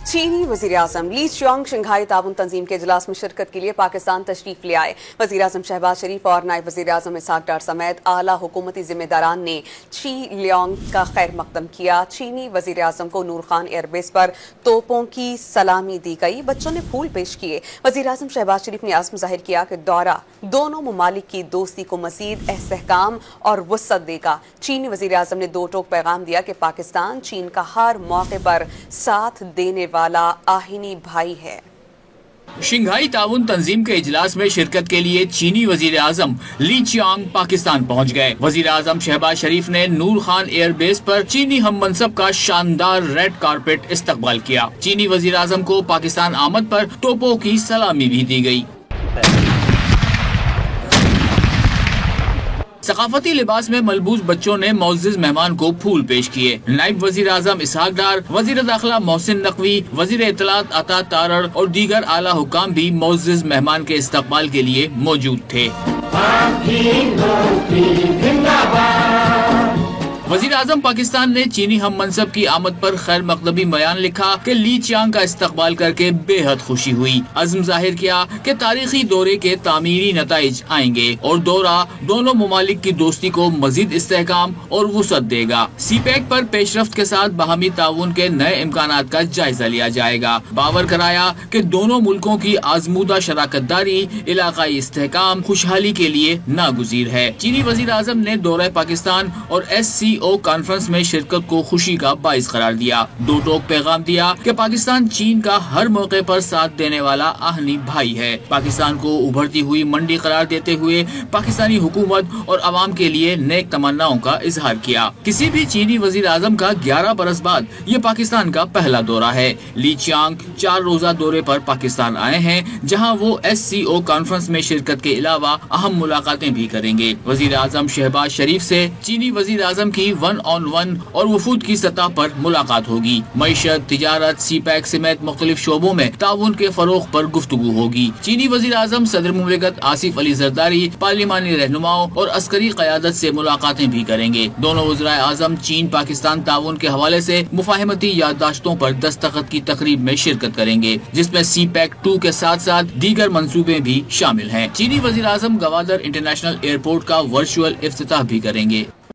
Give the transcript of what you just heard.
चीनी वज़ीर-ए-आज़म ली Chiang Shanghai ताउन तंजीम के इजलास में शिरकत के लिए पाकिस्तान तशरीफ ले आए। वज़ीर-ए-आज़म शहबाज शरीफ और नायब वज़ीर-ए-आज़म इसहाक डार समेत आला हुकूमती जिम्मेदारान ने ची लियांग का खैर मकदम किया। चीनी वज़ीर-ए-आज़म को नूर खान एयरबेस पर तोपों की सलामी दी गई। बच्चों ने फूल पेश किए। वज़ीर-ए-आज़म शहबाज शरीफ ने आज़म जाहिर किया कि दौरा दोनों ममालिक की दोस्ती को मज़ीद इस्तेहकाम और वुसअत देगा। चीनी वज़ीर-ए-आज़म ने दो टोक पैगाम दिया कि पाकिस्तान चीन का हर मौके पर साथ देने वाला आहिनी भाई है। शंघाई ताउन तंजीम के इजलास में शिरकत के लिए चीनी वजीर आजम ली चियांग पाकिस्तान पहुंच गए। वजीर आजम शहबाज शरीफ ने नूर खान एयरबेस पर चीनी हम मनसब का शानदार रेड कारपेट इस्तकबाल किया। चीनी वजीर आजम को पाकिस्तान आमद पर तोपों की सलामी भी दी गई। सकाफती लिबास में मलबूस बच्चों ने मोअज़्ज़िज़ मेहमान को फूल पेश किए। नायब वजीर आजम इसहाक डार, वजीर दाखिला मोहसिन नकवी, वजीर इत्तलात अता तारड़ और दीगर आला हुक्काम भी मोअज़्ज़िज़ मेहमान के इस्तकबाल के लिए मौजूद थे। वज़ीर आज़म पाकिस्तान ने चीनी हम मनसब की आमद पर खैर मकदमी बयान लिखा कि ली चियांग का इस्तकबाल करके बेहद खुशी हुई। अज़्म जाहिर किया कि तारीखी दौरे के तामीरी नताइज आएंगे और दौरा दोनों ममालिक की दोस्ती को मजीद इस्तेहकाम और वुसअत देगा। सीपैक पर पेशरफ्त के साथ बाहमी ताउन के नए इम्कानात का जायजा लिया जाएगा। बावर कराया कि दोनों मुल्कों की आजमूदा शराकतदारी इलाकाई इस्तेहकाम खुशहाली के लिए नागुज़ीर है। चीनी वज़ीर आज़म ने दौरा पाकिस्तान और SCO कॉन्फ्रेंस में शिरकत को खुशी का बाइस करार दिया। दो टोक पैगाम दिया कि पाकिस्तान चीन का हर मौके पर साथ देने वाला आहनी भाई है। पाकिस्तान को उभरती हुई मंडी करार देते हुए पाकिस्तानी हुकूमत और अवाम के लिए नेक तमन्नाओं का इजहार किया। किसी भी चीनी वजीर आजम का 11 बरस बाद ये पाकिस्तान का पहला दौरा है। ली चियांग 4 रोजा दौरे पर पाकिस्तान आए हैं, जहाँ वो SCO कॉन्फ्रेंस में शिरकत के अलावा अहम मुलाकातें भी करेंगे। वजीर आजम शहबाज शरीफ से चीनी वजीर आजम की 1-on-1 और वफूद की सतह पर मुलाकात होगी। मईशत, तिजारत, सीपैक समेत मुख्तलिफ शोबों में ताउन के फरोग पर गुफ्तगू होगी। चीनी वजीर आजम सदर मुमलिकत आसिफ अली जरदारी, पार्लिमानी रहनुमाओं और अस्करी क़यादत से मुलाकातें भी करेंगे। दोनों वज़ीराए आज़म चीन पाकिस्तान ताउन के हवाले से मुफाहमती याददाश्तों पर दस्तखत की तकरीब में शिरकत करेंगे, जिसमें सीपैक 2 के साथ साथ दीगर मंसूबे भी शामिल हैं। चीनी वजीर आजम गवादर इंटरनेशनल एयरपोर्ट का वर्चुअल इफ्तिताह भी करेंगे।